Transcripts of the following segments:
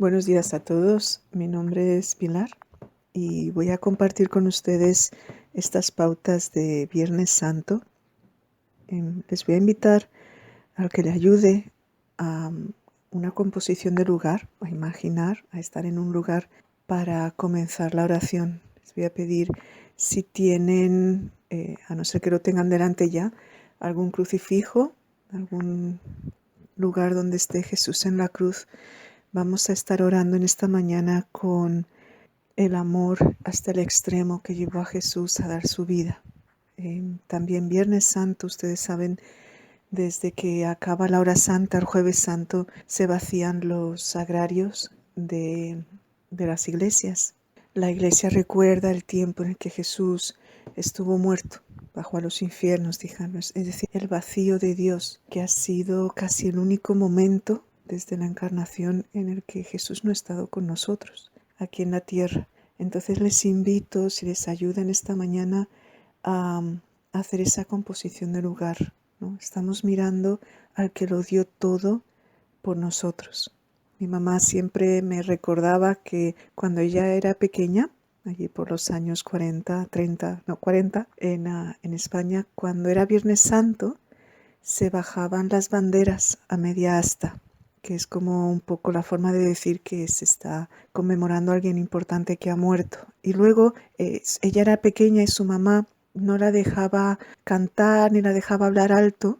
Buenos días a todos, mi nombre es Pilar y voy a compartir con ustedes estas pautas de Viernes Santo. Les voy a invitar a que le ayude a una composición de lugar, a imaginar, a estar en un lugar para comenzar la oración. Les voy a pedir si tienen, a no ser que lo tengan delante ya, algún crucifijo, algún lugar donde esté Jesús en la cruz. Vamos a estar orando en esta mañana con el amor hasta el extremo que llevó a Jesús a dar su vida. También Viernes Santo, ustedes saben, desde que acaba la hora santa, el Jueves Santo, se vacían los sagrarios de las iglesias. La iglesia recuerda el tiempo en el que Jesús estuvo muerto, bajó a los infiernos, es decir, el vacío de Dios, que ha sido casi el único momento desde la encarnación en el que Jesús no ha estado con nosotros, aquí en la tierra. Entonces les invito, si les ayuda en esta mañana, a hacer esa composición de lugar, ¿no? Estamos mirando al que lo dio todo por nosotros. Mi mamá siempre me recordaba que cuando ella era pequeña, allí por los años 40 en España, cuando era Viernes Santo, se bajaban las banderas a media asta, que es como un poco la forma de decir que se está conmemorando a alguien importante que ha muerto. Y luego ella era pequeña y su mamá no la dejaba cantar ni la dejaba hablar alto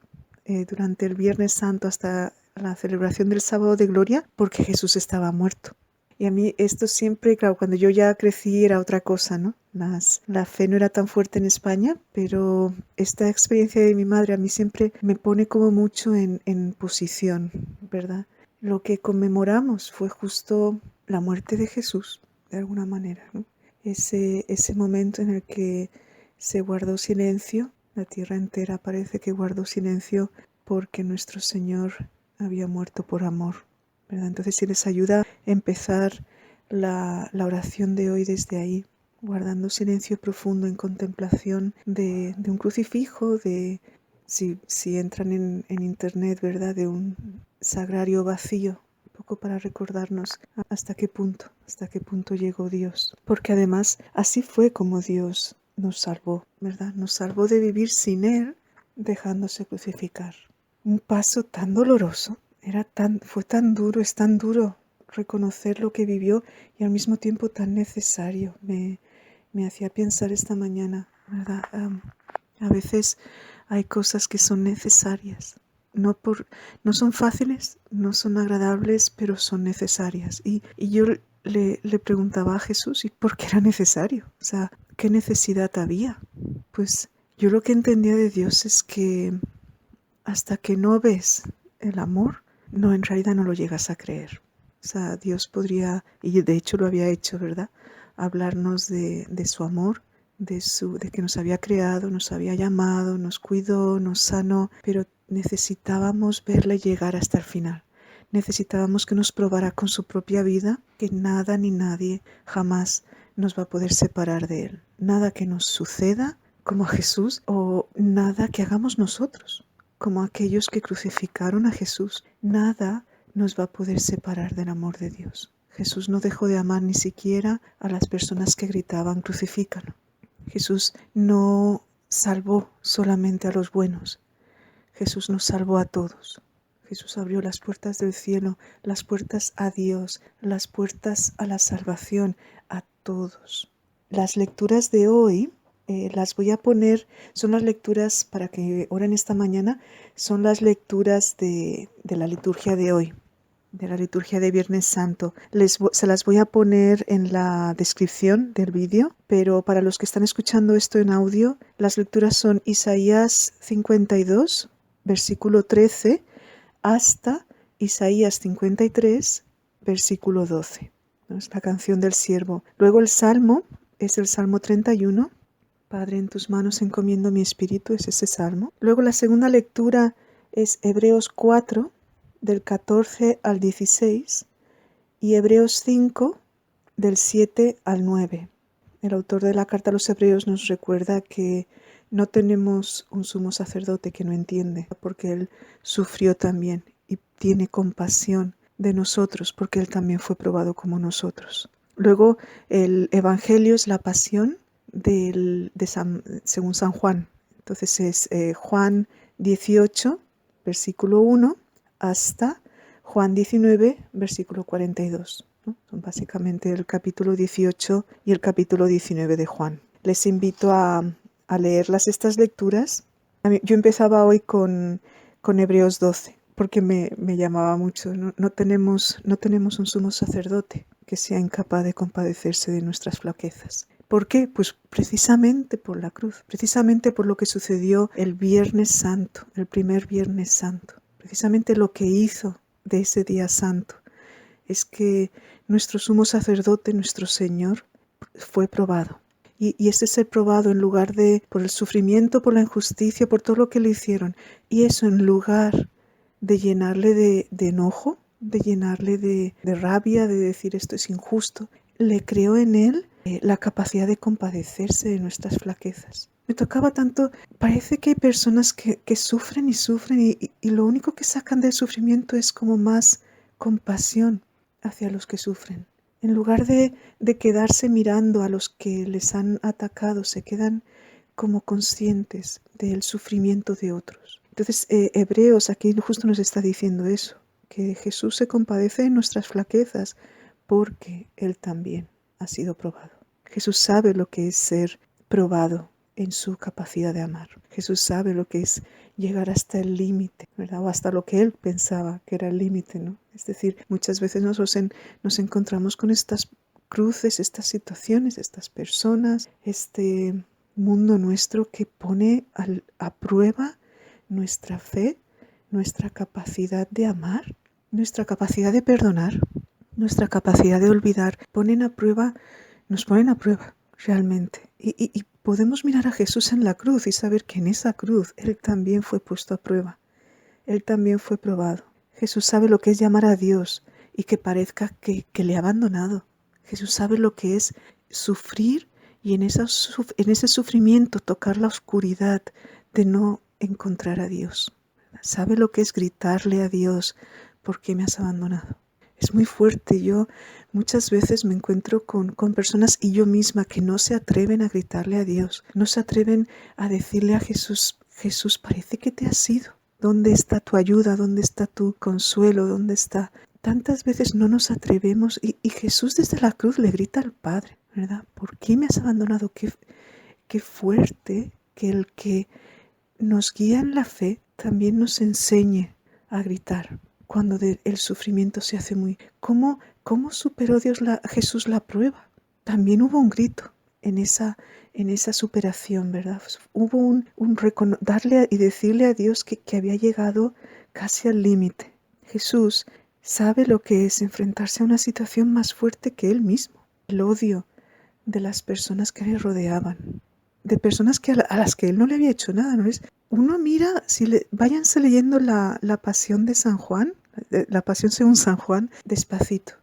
durante el Viernes Santo hasta la celebración del Sábado de Gloria, porque Jesús estaba muerto. Y a mí esto siempre, claro, cuando yo ya crecí era otra cosa, ¿no? La fe no era tan fuerte en España, pero esta experiencia de mi madre a mí siempre me pone como mucho en posición, ¿verdad? Lo que conmemoramos fue justo la muerte de Jesús, de alguna manera, ¿no? Ese momento en el que se guardó silencio, la tierra entera parece que guardó silencio porque nuestro Señor había muerto por amor, ¿verdad? Entonces, si les ayuda a empezar la oración de hoy desde ahí, guardando silencio profundo en contemplación de un crucifijo, si entran en internet, ¿verdad? De un sagrario vacío, un poco para recordarnos hasta qué punto llegó Dios. Porque además así fue como Dios nos salvó, ¿verdad? Nos salvó de vivir sin Él, dejándose crucificar. Un paso tan doloroso, fue tan duro, es tan duro reconocer lo que vivió y al mismo tiempo tan necesario. Me hacía pensar esta mañana, ¿verdad? A veces hay cosas que son necesarias. No son fáciles, no son agradables, pero son necesarias. Y yo le preguntaba a Jesús, ¿y por qué era necesario? O sea, ¿qué necesidad había? Pues yo lo que entendía de Dios es que hasta que no ves el amor, no, en realidad no lo llegas a creer. O sea, Dios podría, y de hecho lo había hecho, ¿verdad? Hablarnos de su amor, de que nos había creado, nos había llamado, nos cuidó, nos sanó, pero necesitábamos verle llegar hasta el final. Necesitábamos que nos probara con su propia vida que nada ni nadie jamás nos va a poder separar de Él. Nada que nos suceda como a Jesús o nada que hagamos nosotros como aquellos que crucificaron a Jesús. Nada nos va a poder separar del amor de Dios. Jesús no dejó de amar ni siquiera a las personas que gritaban crucifícalo. Jesús no salvó solamente a los buenos. Jesús nos salvó a todos. Jesús abrió las puertas del cielo, las puertas a Dios, las puertas a la salvación, a todos. Las lecturas de hoy las voy a poner, son las lecturas para que oren esta mañana, son las lecturas de la liturgia de hoy, de la liturgia de Viernes Santo. Se las voy a poner en la descripción del vídeo, pero para los que están escuchando esto en audio, las lecturas son Isaías 52, versículo 13, hasta Isaías 53, versículo 12. Es la canción del siervo. Luego el Salmo es el Salmo 31. Padre, en tus manos encomiendo mi espíritu, es ese salmo. Luego la segunda lectura es Hebreos 4, del 14 al 16, y Hebreos 5, del 7 al 9. El autor de la carta a los Hebreos nos recuerda que no tenemos un sumo sacerdote que no entiende, porque él sufrió también y tiene compasión de nosotros, porque Él también fue probado como nosotros. Luego el Evangelio es la pasión según San Juan. Entonces es Juan 18, versículo 1, hasta Juan 19, versículo 42. ¿No? Son básicamente el capítulo 18 y el capítulo 19 de Juan. Les invito a leerlas estas lecturas. Yo empezaba hoy con Hebreos 12, porque me llamaba mucho. No tenemos un sumo sacerdote que sea incapaz de compadecerse de nuestras flaquezas. ¿Por qué? Pues precisamente por la cruz, precisamente por lo que sucedió el Viernes Santo, el primer Viernes Santo. Precisamente lo que hizo de ese día santo es que nuestro sumo sacerdote, nuestro Señor, fue probado. Y ese ser probado en lugar de por el sufrimiento, por la injusticia, por todo lo que le hicieron. Y eso en lugar de llenarle de enojo, de llenarle de rabia, de decir esto es injusto, le creó en él la capacidad de compadecerse de nuestras flaquezas. Me tocaba tanto, parece que hay personas que sufren y sufren y lo único que sacan del sufrimiento es como más compasión hacia los que sufren. En lugar de quedarse mirando a los que les han atacado, se quedan como conscientes del sufrimiento de otros. Entonces, Hebreos aquí justo nos está diciendo eso, que Jesús se compadece de nuestras flaquezas porque Él también ha sido probado. Jesús sabe lo que es ser probado en su capacidad de amar. Jesús sabe lo que es llegar hasta el límite, ¿verdad? O hasta lo que Él pensaba que era el límite, ¿no? Es decir, muchas veces nos encontramos con estas cruces, estas situaciones, estas personas, este mundo nuestro que pone a prueba nuestra fe, nuestra capacidad de amar, nuestra capacidad de perdonar, nuestra capacidad de olvidar. Nos ponen a prueba realmente. Y podemos mirar a Jesús en la cruz y saber que en esa cruz Él también fue puesto a prueba. Él también fue probado. Jesús sabe lo que es llamar a Dios y que parezca que le ha abandonado. Jesús sabe lo que es sufrir y en ese sufrimiento tocar la oscuridad de no encontrar a Dios. Sabe lo que es gritarle a Dios, ¿por qué me has abandonado? Es muy fuerte. Yo muchas veces me encuentro con personas y yo misma que no se atreven a gritarle a Dios, no se atreven a decirle a Jesús, Jesús, parece que te has ido. ¿Dónde está tu ayuda? ¿Dónde está tu consuelo? ¿Dónde está? Tantas veces no nos atrevemos y Jesús desde la cruz le grita al Padre, ¿verdad? ¿Por qué me has abandonado? Qué fuerte que el que nos guía en la fe también nos enseñe a gritar cuando el sufrimiento se hace muy... ¿Cómo superó Jesús la prueba? También hubo un grito en esa superación, ¿verdad? Hubo un darle y decirle a Dios que había llegado casi al límite. Jesús sabe lo que es enfrentarse a una situación más fuerte que Él mismo. El odio de las personas que le rodeaban, de personas a las que Él no le había hecho nada, ¿no es? Uno mira, váyanse leyendo la pasión de San Juan, la pasión según San Juan, despacito.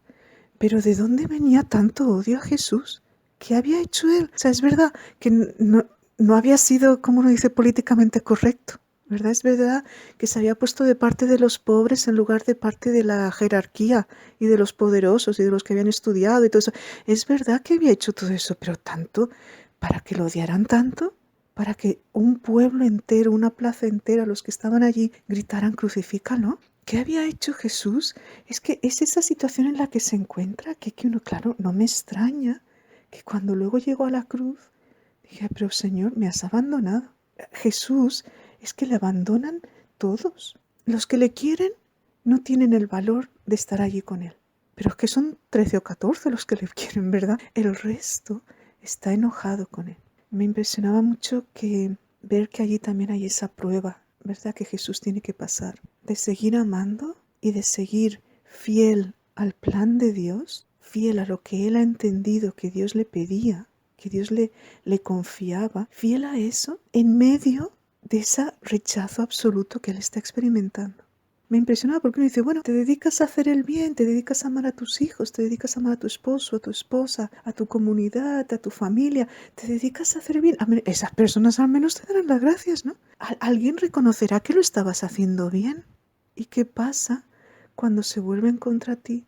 Pero ¿de dónde venía tanto odio a Jesús? ¿Qué había hecho Él? O sea, es verdad que no había sido, como uno dice, políticamente correcto, ¿verdad? Es verdad que se había puesto de parte de los pobres en lugar de parte de la jerarquía y de los poderosos y de los que habían estudiado y todo eso. Es verdad que había hecho todo eso, pero tanto, para que lo odiaran tanto, para que un pueblo entero, una plaza entera, los que estaban allí, gritaran crucifícalo. ¿Qué había hecho Jesús? Es que es esa situación en la que se encuentra, que uno, claro, no me extraña que cuando luego llegó a la cruz, dije, pero Señor, me has abandonado. Jesús es que le abandonan todos. Los que le quieren no tienen el valor de estar allí con Él. Pero es que son 13 o 14 los que le quieren, ¿verdad? El resto está enojado con Él. Me impresionaba mucho ver que allí también hay esa prueba, ¿verdad? Que Jesús tiene que pasar. De seguir amando y de seguir fiel al plan de Dios, fiel a lo que Él ha entendido que Dios le pedía, que Dios le confiaba, fiel a eso en medio de ese rechazo absoluto que Él está experimentando. Me impresionaba porque uno dice, bueno, te dedicas a hacer el bien, te dedicas a amar a tus hijos, te dedicas a amar a tu esposo, a tu esposa, a tu comunidad, a tu familia, te dedicas a hacer bien. Esas personas al menos te darán las gracias, ¿no? Alguien reconocerá que lo estabas haciendo bien. ¿Y qué pasa cuando se vuelven contra ti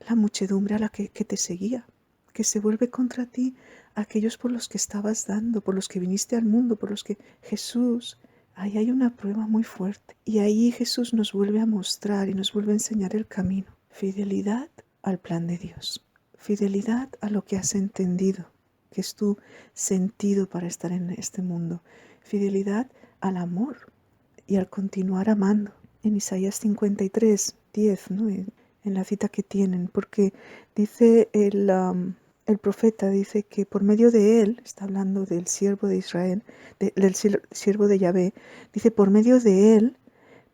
la muchedumbre a la que te seguía, que se vuelve contra ti aquellos por los que estabas dando, por los que viniste al mundo, por los que Jesús, ahí hay una prueba muy fuerte. Y ahí Jesús nos vuelve a mostrar y nos vuelve a enseñar el camino. Fidelidad al plan de Dios. Fidelidad a lo que has entendido, que es tu sentido para estar en este mundo. Fidelidad al amor y al continuar amando. En Isaías 53, 10, ¿no? En la cita que tienen, porque dice el profeta, dice que por medio de él, está hablando del siervo de Israel, del siervo de Yahvé, dice, por medio de él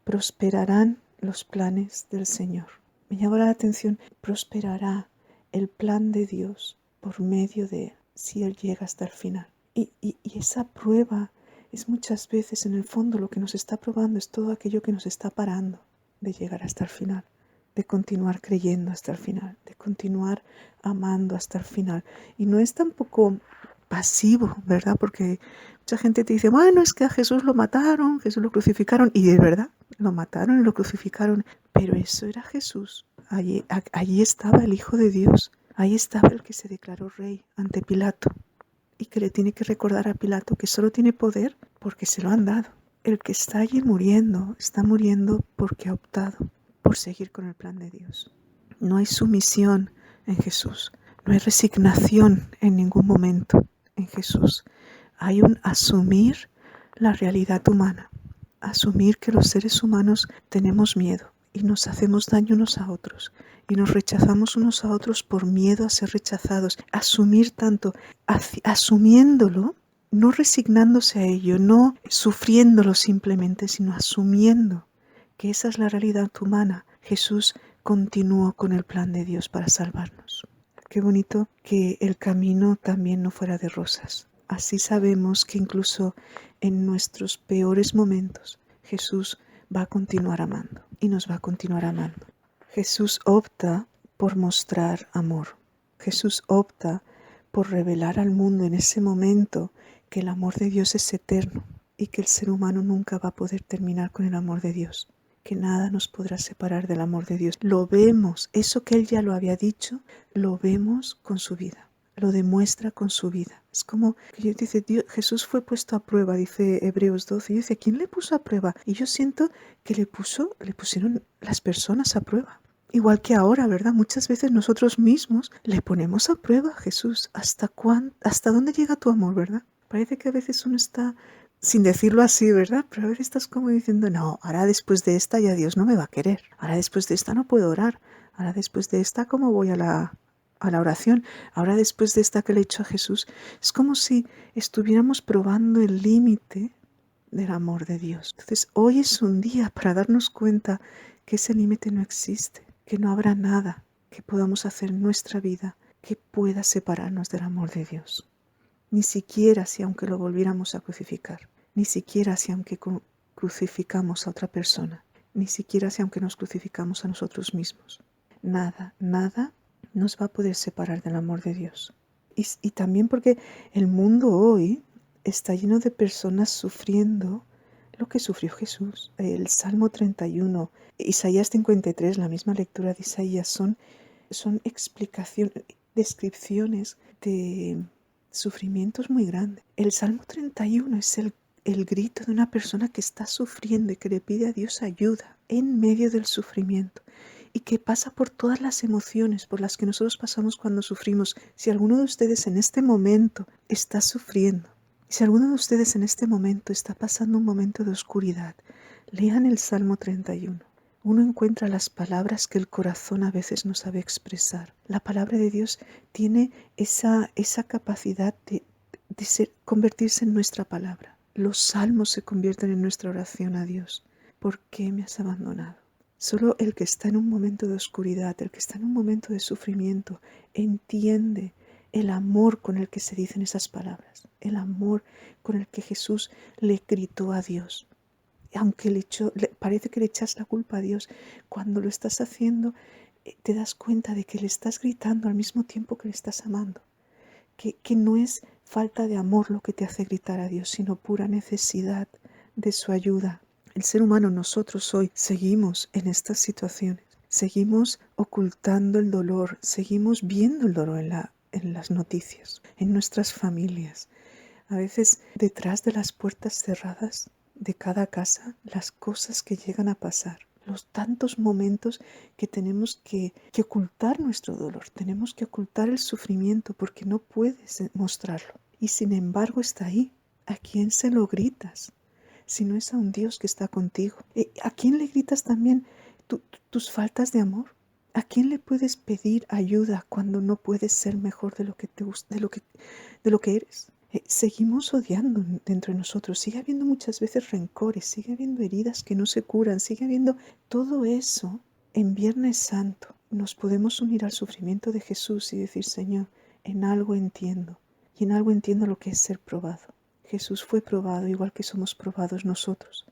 prosperarán los planes del Señor. Me llama la atención, prosperará el plan de Dios por medio de él, si él llega hasta el final. Y esa prueba es muchas veces, en el fondo, lo que nos está probando es todo aquello que nos está parando de llegar hasta el final, de continuar creyendo hasta el final, de continuar amando hasta el final. Y no es tampoco pasivo, ¿verdad? Porque mucha gente te dice, bueno, es que a Jesús lo mataron, Jesús lo crucificaron, y de verdad, lo mataron y lo crucificaron, pero eso era Jesús. Allí estaba el Hijo de Dios, ahí estaba el que se declaró rey ante Pilato, y que le tiene que recordar a Pilato que solo tiene poder porque se lo han dado. El que está allí muriendo, está muriendo porque ha optado por seguir con el plan de Dios. No hay sumisión en Jesús, no hay resignación en ningún momento en Jesús. Hay un asumir la realidad humana, asumir que los seres humanos tenemos miedo y nos hacemos daño unos a otros y nos rechazamos unos a otros por miedo a ser rechazados. Asumir tanto, asumiéndolo, no resignándose a ello, no sufriéndolo simplemente, sino asumiendo que esa es la realidad humana. Jesús continuó con el plan de Dios para salvarnos. Qué bonito que el camino también no fuera de rosas. Así sabemos que incluso en nuestros peores momentos Jesús va a continuar amando y nos va a continuar amando. Jesús opta por mostrar amor. Jesús opta por revelar al mundo en ese momento que el amor de Dios es eterno y que el ser humano nunca va a poder terminar con el amor de Dios, que nada nos podrá separar del amor de Dios. Lo vemos, eso que Él ya lo había dicho, lo vemos con su vida, lo demuestra con su vida. Es como que dice, Jesús fue puesto a prueba, dice Hebreos 12, y dice, ¿quién le puso a prueba? Y yo siento que le pusieron las personas a prueba. Igual que ahora, ¿verdad? Muchas veces nosotros mismos le ponemos a prueba a Jesús. ¿Hasta dónde llega tu amor, verdad? Parece que a veces uno está, sin decirlo así, ¿verdad? Pero a veces estás como diciendo, no, ahora después de esta ya Dios no me va a querer. Ahora después de esta no puedo orar. Ahora después de esta, ¿cómo voy a la oración? Ahora después de esta que le he hecho a Jesús. Es como si estuviéramos probando el límite del amor de Dios. Entonces, hoy es un día para darnos cuenta que ese límite no existe, que no habrá nada que podamos hacer en nuestra vida que pueda separarnos del amor de Dios. Ni siquiera si aunque lo volviéramos a crucificar, ni siquiera si aunque crucificamos a otra persona, ni siquiera si aunque nos crucificamos a nosotros mismos. Nada nos va a poder separar del amor de Dios. Y también porque el mundo hoy está lleno de personas sufriendo lo que sufrió Jesús. El Salmo 31, Isaías 53, la misma lectura de Isaías, son explicaciones, descripciones de sufrimientos muy grandes. El Salmo 31 es el grito de una persona que está sufriendo y que le pide a Dios ayuda en medio del sufrimiento y que pasa por todas las emociones por las que nosotros pasamos cuando sufrimos. Si alguno de ustedes en este momento está sufriendo, si alguno de ustedes en este momento está pasando un momento de oscuridad, lean el Salmo 31. Uno encuentra las palabras que el corazón a veces no sabe expresar. La palabra de Dios tiene esa capacidad de convertirse en nuestra palabra. Los salmos se convierten en nuestra oración a Dios. ¿Por qué me has abandonado? Solo el que está en un momento de oscuridad, el que está en un momento de sufrimiento, entiende el amor con el que se dicen esas palabras, el amor con el que Jesús le gritó a Dios. Aunque parece que le echas la culpa a Dios, cuando lo estás haciendo te das cuenta de que le estás gritando al mismo tiempo que le estás amando, que no es falta de amor lo que te hace gritar a Dios, sino pura necesidad de su ayuda. El ser humano, nosotros hoy, seguimos en estas situaciones Seguimos ocultando el dolor, seguimos viendo el dolor en las noticias, en nuestras familias. A veces detrás de las puertas cerradas de cada casa, las cosas que llegan a pasar, los tantos momentos que tenemos que ocultar nuestro dolor, tenemos que ocultar el sufrimiento porque no puedes mostrarlo. Y sin embargo está ahí. ¿A quién se lo gritas? Si no es a un Dios que está contigo. ¿A quién le gritas también tus faltas de amor? ¿A quién le puedes pedir ayuda cuando no puedes ser mejor de lo que de lo que eres? Seguimos odiando dentro de nosotros. Sigue habiendo muchas veces rencores, sigue habiendo heridas que no se curan, sigue habiendo todo eso. En Viernes Santo nos podemos unir al sufrimiento de Jesús y decir, Señor, en algo entiendo, y en algo entiendo lo que es ser probado. Jesús fue probado igual que somos probados nosotros.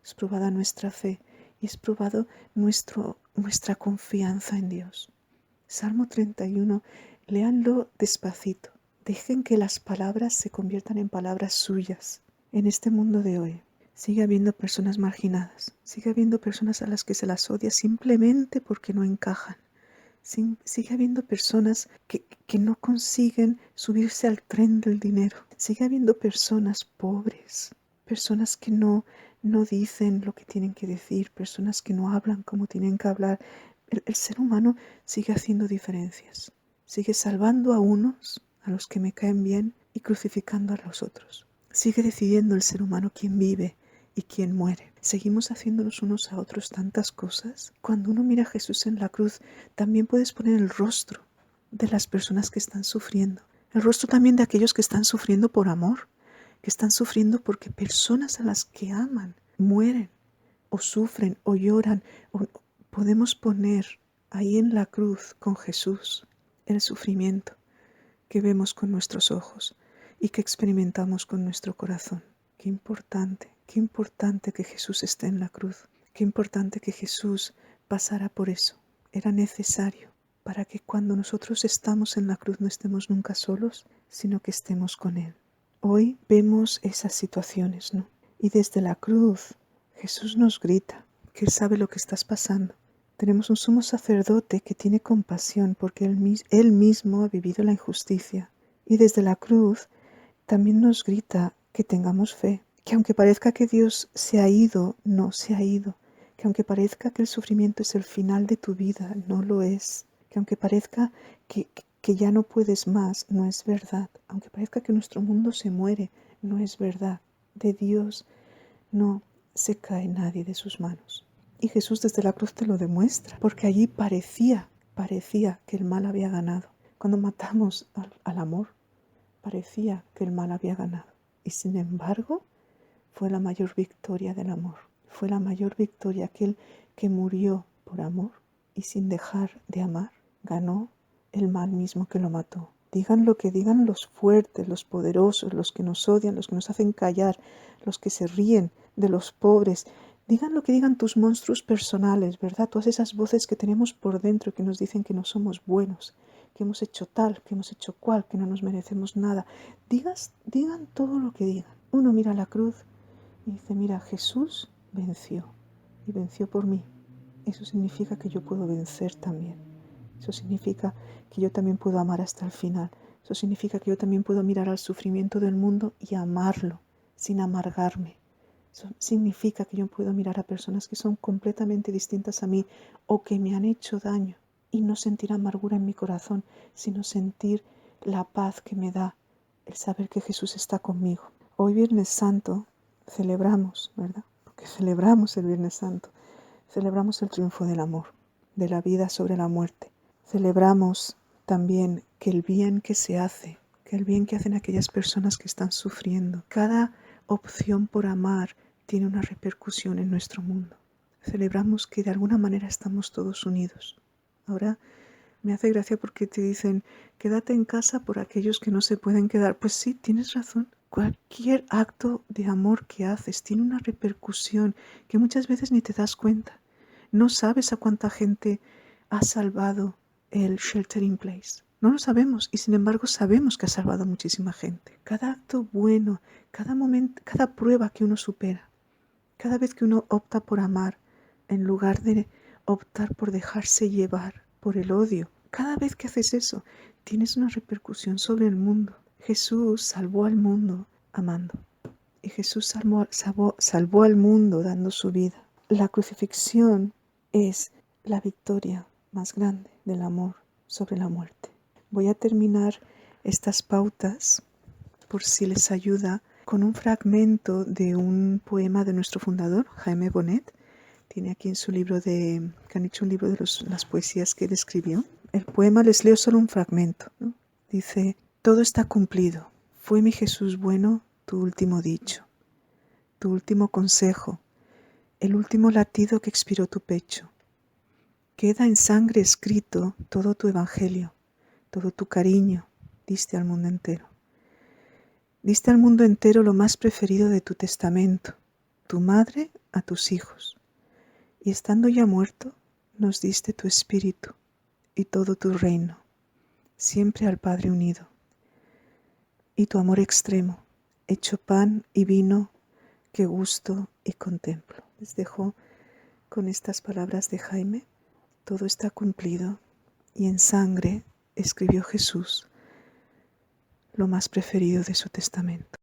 Es probada nuestra fe y es probado nuestra confianza en Dios. Salmo 31, léanlo despacito. Dejen que las palabras se conviertan en palabras suyas. En este mundo de hoy sigue habiendo personas marginadas, sigue habiendo personas a las que se las odia simplemente porque no encajan. Sigue habiendo personas que no consiguen subirse al tren del dinero. Sigue habiendo personas pobres, personas que no dicen lo que tienen que decir, personas que no hablan como tienen que hablar. El ser humano sigue haciendo diferencias. Sigue salvando a unos, a los que me caen bien, y crucificando a los otros. Sigue decidiendo el ser humano quién vive y quién muere. Seguimos haciéndonos unos a otros tantas cosas. Cuando uno mira a Jesús en la cruz, también puedes poner el rostro de las personas que están sufriendo. El rostro también de aquellos que están sufriendo por amor, que están sufriendo porque personas a las que aman mueren, o sufren, o lloran. Podemos poner ahí en la cruz con Jesús el sufrimiento que vemos con nuestros ojos y que experimentamos con nuestro corazón. Qué importante que Jesús esté en la cruz. Qué importante que Jesús pasara por eso. Era necesario para que cuando nosotros estamos en la cruz no estemos nunca solos, sino que estemos con Él. Hoy vemos esas situaciones, ¿no? Y desde la cruz Jesús nos grita que Él sabe lo que estás pasando. Tenemos un sumo sacerdote que tiene compasión porque él mismo ha vivido la injusticia. Y desde la cruz también nos grita que tengamos fe, que aunque parezca que Dios se ha ido, no se ha ido, que aunque parezca que el sufrimiento es el final de tu vida, no lo es, que aunque parezca que ya no puedes más, no es verdad, aunque parezca que nuestro mundo se muere, no es verdad. De Dios no se cae nadie de sus manos. Y Jesús desde la cruz te lo demuestra, porque allí parecía que el mal había ganado. Cuando matamos al amor, parecía que el mal había ganado. Y sin embargo, fue la mayor victoria del amor. Fue la mayor victoria aquel que murió por amor y sin dejar de amar, ganó el mal mismo que lo mató. Digan lo que digan los fuertes, los poderosos, los que nos odian, los que nos hacen callar, los que se ríen de los pobres. Digan lo que digan tus monstruos personales, ¿verdad? Todas esas voces que tenemos por dentro que nos dicen que no somos buenos, que hemos hecho tal, que hemos hecho cual, que no nos merecemos nada. Digan todo lo que digan. Uno mira la cruz y dice, mira, Jesús venció y venció por mí. Eso significa que yo puedo vencer también. Eso significa que yo también puedo amar hasta el final. Eso significa que yo también puedo mirar al sufrimiento del mundo y amarlo sin amargarme. Eso significa que yo puedo mirar a personas que son completamente distintas a mí o que me han hecho daño y no sentir amargura en mi corazón, sino sentir la paz que me da el saber que Jesús está conmigo. Hoy Viernes Santo celebramos, ¿verdad? Porque celebramos el Viernes Santo. Celebramos el triunfo del amor, de la vida sobre la muerte. Celebramos también que el bien que se hace, que el bien que hacen aquellas personas que están sufriendo, cada opción por amar tiene una repercusión en nuestro mundo. Celebramos que de alguna manera estamos todos unidos. Ahora me hace gracia porque te dicen, quédate en casa por aquellos que no se pueden quedar. Pues sí, tienes razón. Cualquier acto de amor que haces tiene una repercusión que muchas veces ni te das cuenta. No sabes a cuánta gente ha salvado el shelter in place. No lo sabemos y sin embargo sabemos que ha salvado a muchísima gente. Cada acto bueno, cada momento, cada prueba que uno supera, cada vez que uno opta por amar en lugar de optar por dejarse llevar por el odio. Cada vez que haces eso, tienes una repercusión sobre el mundo. Jesús salvó al mundo amando. Y Jesús salvó al mundo dando su vida. La crucifixión es la victoria más grande del amor sobre la muerte. Voy a terminar estas pautas, por si les ayuda, con un fragmento de un poema de nuestro fundador, Jaime Bonet. Tiene aquí en su libro que han hecho un libro de las poesías que él escribió. El poema les leo solo un fragmento, ¿no? Dice: todo está cumplido. Fue mi Jesús bueno tu último dicho, tu último consejo, el último latido que expiró tu pecho. Queda en sangre escrito todo tu evangelio, todo tu cariño diste al mundo entero. Diste al mundo entero lo más preferido de tu testamento, tu madre a tus hijos. Y estando ya muerto, nos diste tu espíritu y todo tu reino, siempre al Padre unido. Y tu amor extremo, hecho pan y vino, que gusto y contemplo. Les dejo con estas palabras de Jaime. Todo está cumplido y en sangre escribió Jesús lo más preferido de su testamento.